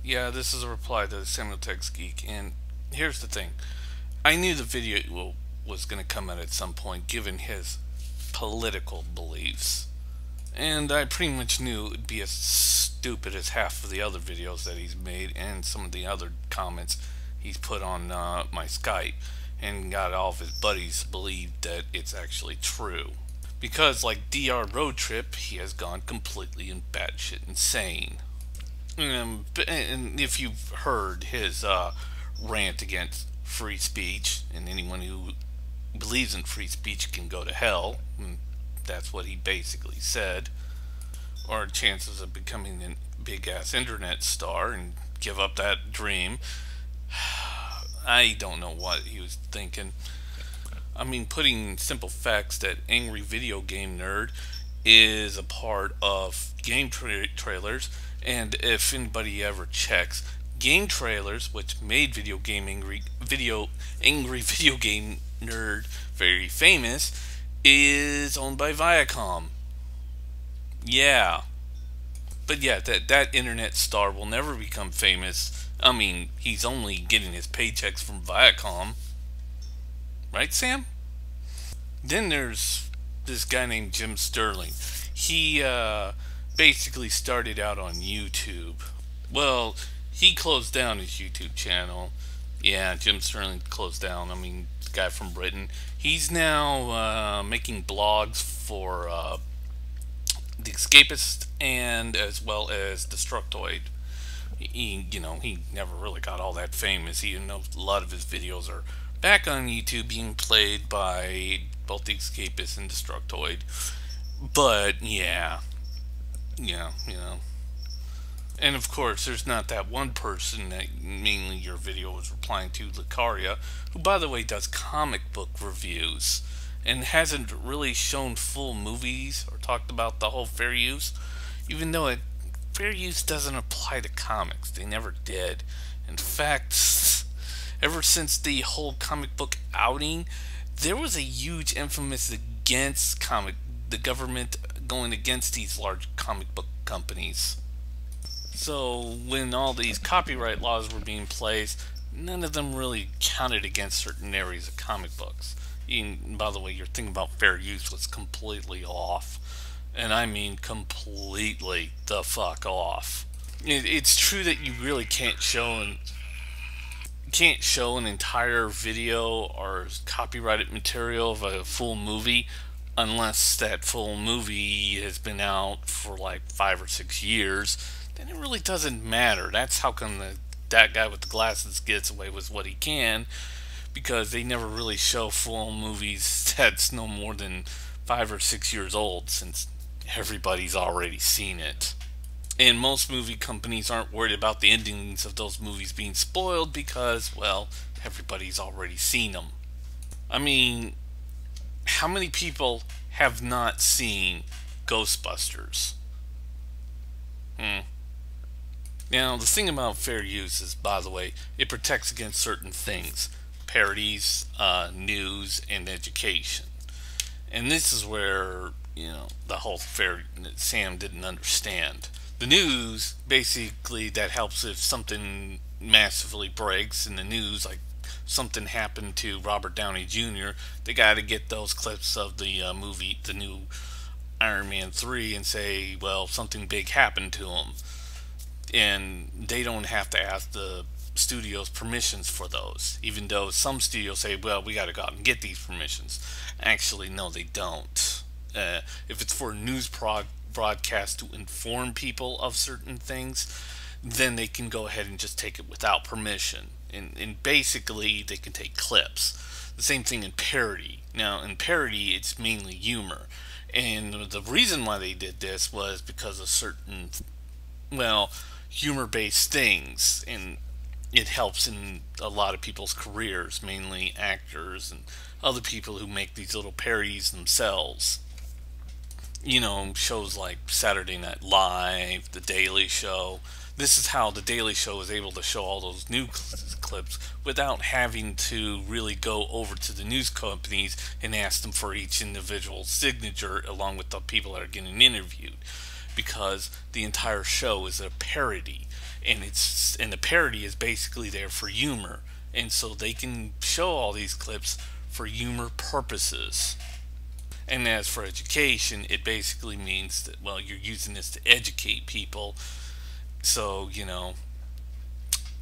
Yeah, this is a reply to Samuel Tex Geek, and here's the thing. I knew the video was going to come out at some point, given his political beliefs. And I pretty much knew it would be as stupid as half of the other videos that he's made and some of the other comments he's put on my Skype, and got all of his buddies to believe that it's actually true. Because, like DR Road Trip, he has gone completely and batshit insane. And if you've heard his rant against free speech, and anyone who believes in free speech can go to hell, and that's what he basically said, or chances of becoming a big ass internet star and give up that dream. I don't know what he was thinking. I mean, putting simple facts that Angry Video Game Nerd is a part of game trailers, and if anybody ever checks, Game Trailers, which made Angry Video Game Nerd very famous, is owned by Viacom. Yeah, but yeah, that internet star will never become famous. I mean, he's only getting his paychecks from Viacom, right, Sam? Then there's this guy named Jim Sterling. He basically started out on YouTube. Well, he closed down his YouTube channel. Yeah, Jim Sterling closed down. I mean, the guy from Britain. He's now making blogs for The Escapist and as well as Destructoid. He never really got all that famous. Even though a lot of his videos are back on YouTube being played by both The Escapist and Destructoid. But yeah, and of course, there's not that one person that mainly your video was replying to, Lucaria, who, by the way, does comic book reviews and hasn't really shown full movies or talked about the whole fair use, even though fair use doesn't apply to comics. They never did. In fact, ever since the whole comic book outing, there was a huge infamous against the government going against these large comic book companies. So when all these copyright laws were being placed, none of them really counted against certain areas of comic books. And by the way, your thing about fair use was completely off. And I mean completely the fuck off. It's true that you really can't show an entire video or copyrighted material of a full movie unless that full movie has been out for like 5 or 6 years. Then it really doesn't matter. That's how come that guy with the glasses gets away with what he can, because they never really show full movies that's no more than 5 or 6 years old, since everybody's already seen it. And most movie companies aren't worried about the endings of those movies being spoiled because, well, everybody's already seen them. I mean, how many people have not seen Ghostbusters? Now, the thing about fair use is, by the way, it protects against certain things. Parodies, news, and education. And this is where, the whole fair Sam didn't understand. The news, basically, that helps if something massively breaks in the news, like something happened to Robert Downey Jr., they got to get those clips of the movie, the new Iron Man 3, and say, well, something big happened to him. And they don't have to ask the studios permissions for those, even though some studios say, well, we got to go out and get these permissions. Actually, no, they don't. If it's for a news broadcast to inform people of certain things, then they can go ahead and just take it without permission. And basically, they can take clips. The same thing in parody. Now, in parody, it's mainly humor. And the reason why they did this was because of certain, humor-based things, and it helps in a lot of people's careers, mainly actors and other people who make these little parodies themselves. Shows like Saturday Night Live, The Daily Show. This is how The Daily Show is able to show all those new clips without having to really go over to the news companies and ask them for each individual signature along with the people that are getting interviewed, because the entire show is a parody. and the parody is basically there for humor, and so they can show all these clips for humor purposes. And as for education, it basically means that, well, you're using this to educate people. So,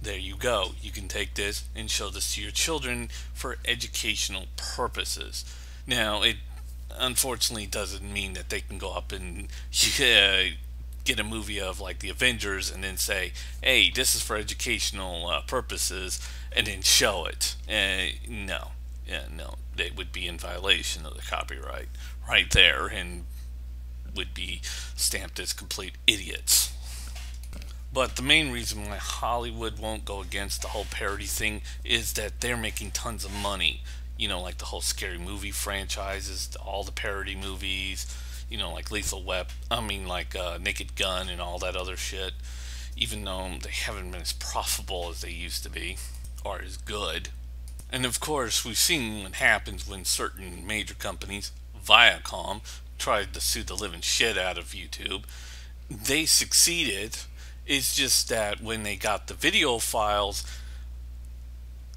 there you go. You can take this and show this to your children for educational purposes. Now, it unfortunately doesn't mean that they can go up and get a movie of like the Avengers and then say, hey, this is for educational purposes, and then show it. No. Yeah, no, they would be in violation of the copyright right there and would be stamped as complete idiots. But the main reason why Hollywood won't go against the whole parody thing is that they're making tons of money. Like the whole Scary Movie franchises, all the parody movies, like Lethal Weapon, like Naked Gun and all that other shit. Even though they haven't been as profitable as they used to be, or as good. And of course, we've seen what happens when certain major companies, Viacom, tried to sue the living shit out of YouTube. They succeeded. It's just that when they got the video files,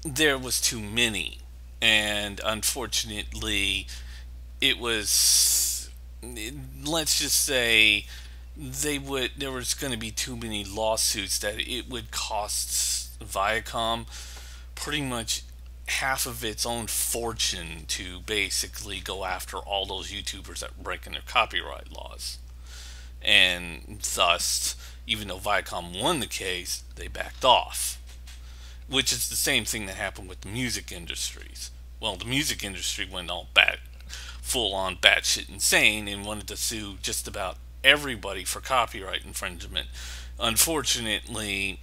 there was too many. And unfortunately, let's just say, there was going to be too many lawsuits that it would cost Viacom pretty much half of its own fortune to basically go after all those YouTubers that were breaking their copyright laws. And thus, even though Viacom won the case, they backed off. Which is the same thing that happened with the music industries. Well, the music industry went all full on batshit insane and wanted to sue just about everybody for copyright infringement. Unfortunately,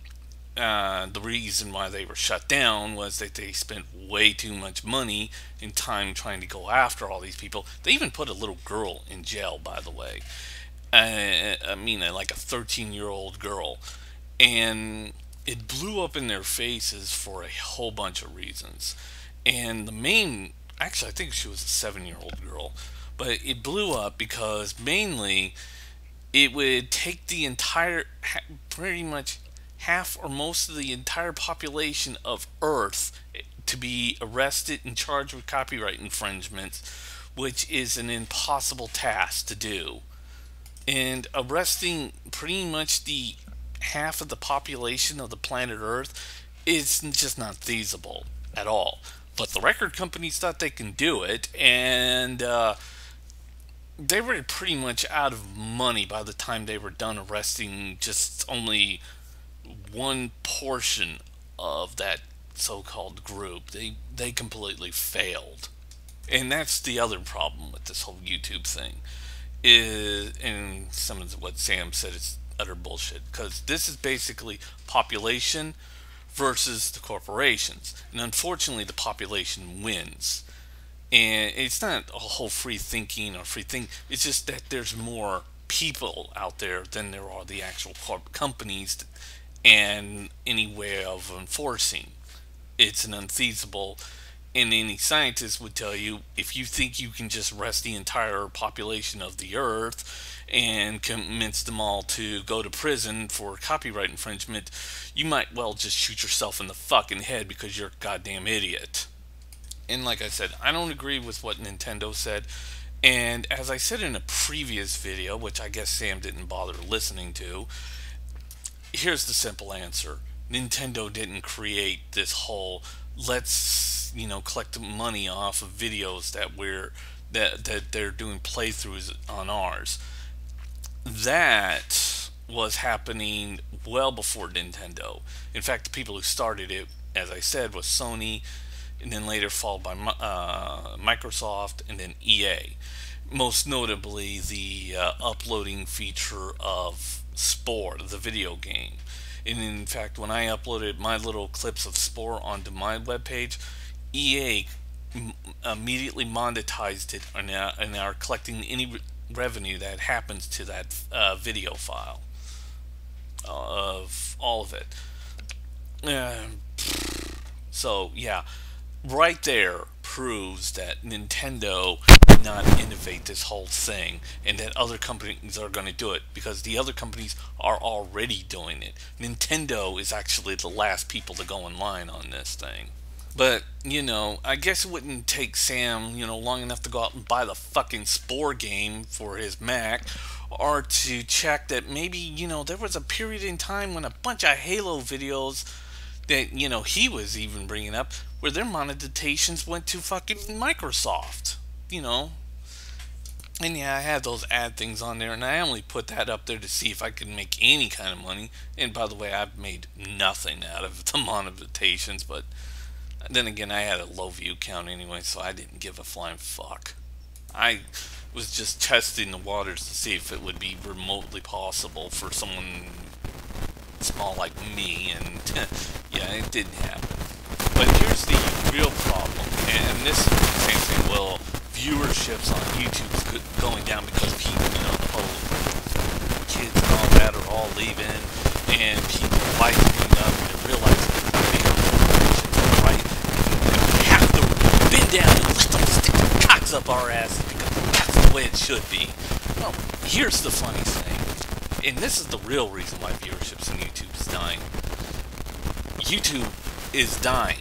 the reason why they were shut down was that they spent way too much money and time trying to go after all these people. They even put a little girl in jail, by the way. Like a 13-year-old girl. And it blew up in their faces for a whole bunch of reasons. And actually I think she was a 7-year-old girl. But it blew up because mainly it would take the entire, pretty much half or most of the entire population of Earth to be arrested and charged with copyright infringements, which is an impossible task to do. And arresting pretty much the half of the population of the planet Earth is just not feasible at all. But the record companies thought they can do it, and they were pretty much out of money by the time they were done arresting just only one portion of that so-called group. They completely failed. And that's the other problem with this whole YouTube thing. And some of what Sam said is utter bullshit, because this is basically population versus the corporations, and unfortunately the population wins. And it's not a whole free thinking or free thing, it's just that there's more people out there than there are the actual companies and any way of enforcing. It's an unfeasible. And any scientist would tell you, if you think you can just arrest the entire population of the Earth and convince them all to go to prison for copyright infringement, you might well just shoot yourself in the fucking head because you're a goddamn idiot. And like I said, I don't agree with what Nintendo said. And as I said in a previous video, which I guess Sam didn't bother listening to, here's the simple answer. Nintendo didn't create this whole let's collect money off of videos that they're doing playthroughs on ours. That was happening well before Nintendo. In fact, the people who started it, as I said, was Sony, and then later followed by Microsoft, and then EA. Most notably, the uploading feature of Spore, the video game. And in fact, when I uploaded my little clips of Spore onto my webpage, EA immediately monetized it and are collecting any revenue that happens to that video file of all of it. So yeah, right there proves that Nintendo did not innovate this whole thing, and that other companies are going to do it, because the other companies are already doing it. Nintendo is actually the last people to go in line on this thing. But, I guess it wouldn't take Sam, long enough to go out and buy the fucking Spore game for his Mac, or to check that maybe, there was a period in time when a bunch of Halo videos that, he was even bringing up, where their monetizations went to fucking Microsoft, And yeah, I had those ad things on there, and I only put that up there to see if I could make any kind of money. And by the way, I've made nothing out of the monetizations, but then again, I had a low view count anyway, so I didn't give a flying fuck. I was just testing the waters to see if it would be remotely possible for someone small like me, and yeah, it didn't happen. But here's the real problem, and this is the same thing. Well, viewerships on YouTube is going down because people, the whole kids and all that are all leaving, and people lightening up and realizing that the bigger corporations are right, and we have to bend down and let them stick their cocks up our asses because that's the way it should be. Well, here's the funny thing, and this is the real reason why viewerships on YouTube is dying. YouTube is dying.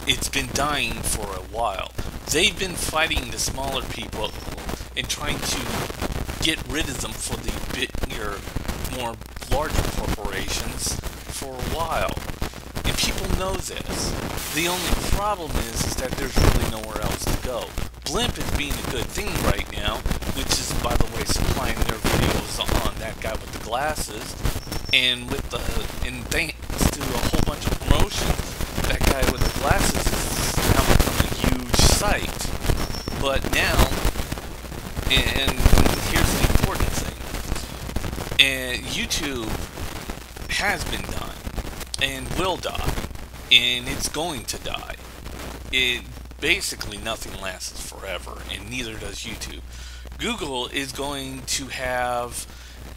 It's been dying for a while. They've been fighting the smaller people and trying to get rid of them for the bigger, more larger corporations for a while. And people know this. The only problem is that there's really nowhere else to go. Blimp is being a good thing right now, which is, by the way, supplying their videos on that guy with the glasses, and thanks to a whole bunch of promotions, that guy with the glasses is now become a huge site. But now, and here's the important thing, and YouTube has been dying, and will die, and it's going to die. Basically nothing lasts forever, and neither does YouTube. Google is going to have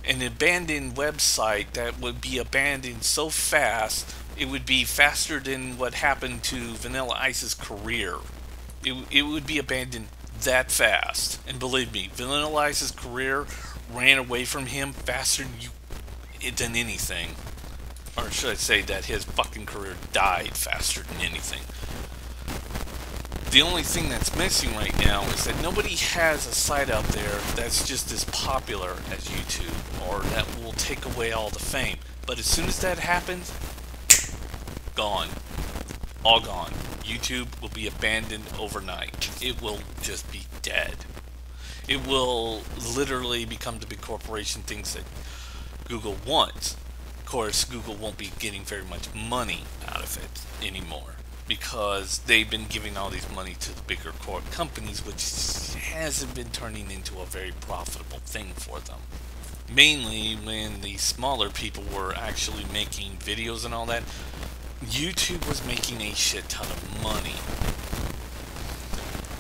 an abandoned website that would be abandoned so fast, it would be faster than what happened to Vanilla Ice's career. It would be abandoned that fast. And believe me, Vanilla Ice's career ran away from him faster than anything. Or should I say that his fucking career died faster than anything. The only thing that's missing right now is that nobody has a site out there that's just as popular as YouTube, or that will take away all the fame. But as soon as that happens, gone. All gone. YouTube will be abandoned overnight. It will just be dead. It will literally become the big corporation things that Google wants. Of course, Google won't be getting very much money out of it anymore, because they've been giving all these money to the bigger corp companies, which hasn't been turning into a very profitable thing for them. Mainly when the smaller people were actually making videos and all that, YouTube was making a shit ton of money.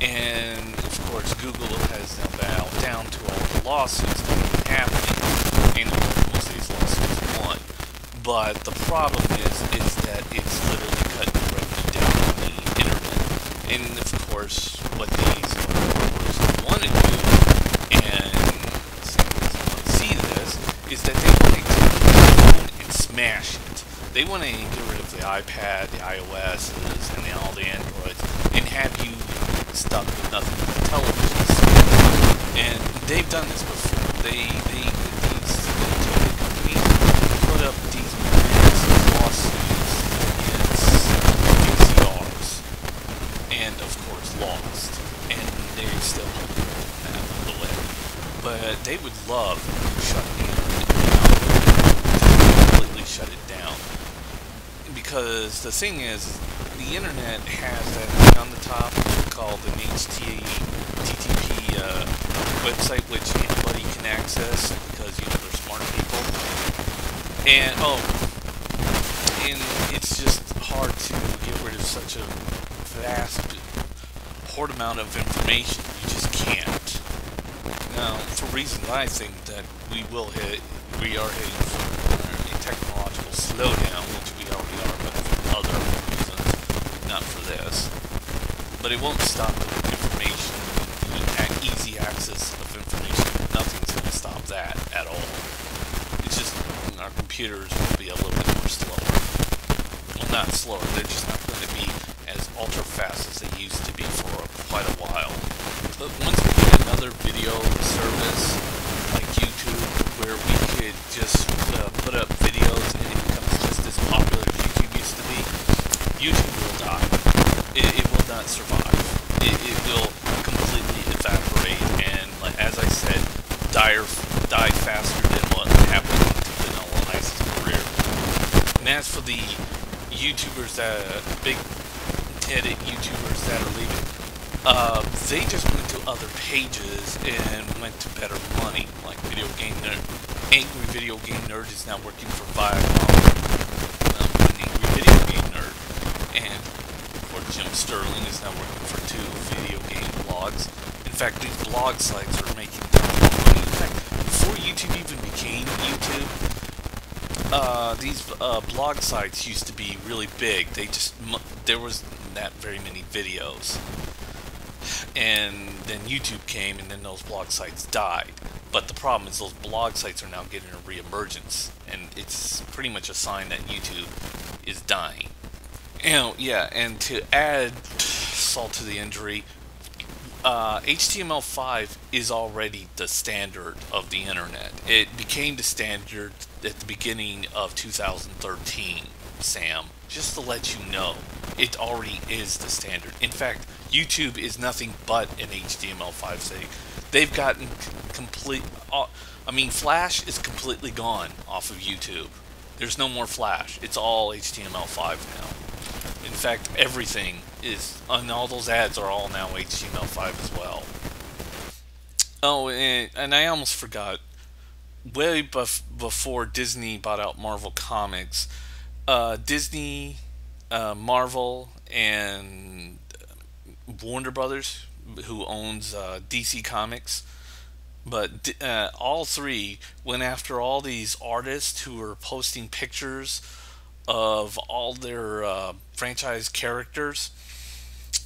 And of course Google has now bowed down to all the lawsuits that have been happening, and most of these lawsuits won. But the problem is that it's literally cutting revenue down on the internet. And of course, what these corporations want to do, and some reason I want to see this, is that they want to take the phone and smash it. They want to get rid of the iPad, the iOSs, and all the Androids, and have you stuck with nothing but televisions. And they've done this before. These companies put up these massive lawsuits against VCRs, and of course lost. And they're still holding that on the way. But they would love to shut the internet down, completely shut it down. Because the thing is, the internet has that thing on the top called an HTTP website, which anybody can access because they're smart people. And it's just hard to get rid of such a vast horde amount of information. You just can't. Now, for reasons I think that we are heading for a technological slowdown, which we already are, but for other reasons, not for this. But it won't stop the information being easy access of information. Nothing's going to stop that at all. It's just our computers will be a little bit more slower. Well, not slower, they're just not going to be as ultra fast as they used to be for quite a while. But once we get another video service like YouTube, where we could just put up videos and it becomes just as popular as YouTube used to be, YouTube will die. It will not survive. It will completely evaporate and, like, as I said, die faster than what happened to Vanilla Ice's career. And as for the YouTubers big-headed YouTubers that are leaving, they just went to other pages and went to better money, like Video Game Nerd. Angry Video Game Nerd is now working for Viacom, an Angry Video Game Nerd, and or Jim Sterling is now working for 2 video game blogs. In fact, these blog sites are making tons of money. In fact, before YouTube even became YouTube, these blog sites used to be really big. There was not very many videos, and then YouTube came, and then those blog sites died. But the problem is those blog sites are now getting a reemergence, and it's pretty much a sign that YouTube is dying. Yeah, and to add salt to the injury, HTML5 is already the standard of the internet. It became the standard at the beginning of 2013, Sam. Just to let you know, it already is the standard. In fact, YouTube is nothing but an HTML5 site. They've gotten Flash is completely gone off of YouTube. There's no more Flash. It's all HTML5 now. In fact, everything is, and all those ads are all now HTML5 as well. Oh, and I almost forgot, way before Disney bought out Marvel Comics, Disney, Marvel, and Warner Brothers, who owns DC Comics, but all three went after all these artists who were posting pictures of all their franchise characters,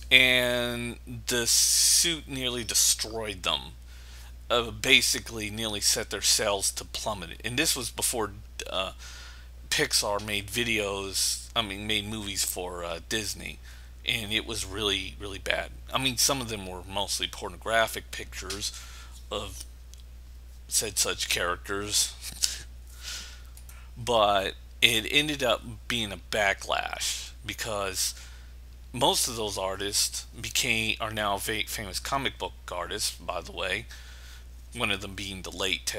and the suit nearly destroyed them. Basically nearly set their sales to plummet. And this was before Pixar made made movies for Disney, and it was really, really bad. Some of them were mostly pornographic pictures of said such characters, but it ended up being a backlash because most of those artists are now famous comic book artists, by the way. One of them being the late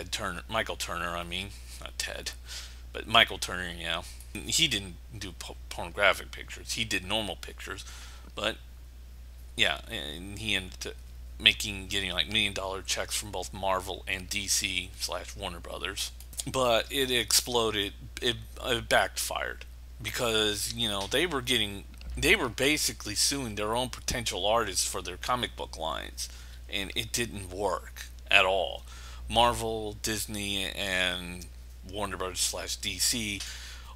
Michael Turner, not Ted, but Michael Turner, yeah. He didn't do pornographic pictures, he did normal pictures, but yeah, and he ended up getting like $1 million checks from both Marvel and DC/Warner Brothers. But it exploded, it backfired, because they were basically suing their own potential artists for their comic book lines, and it didn't work at all. Marvel, Disney, and Warner Brothers/DC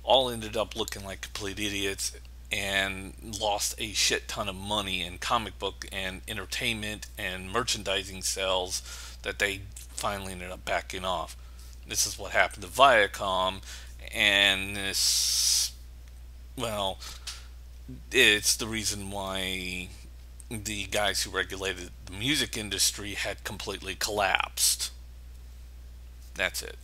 all ended up looking like complete idiots and lost a shit ton of money in comic book and entertainment and merchandising sales that they finally ended up backing off. This is what happened to Viacom, and it's the reason why the guys who regulated the music industry had completely collapsed. That's it.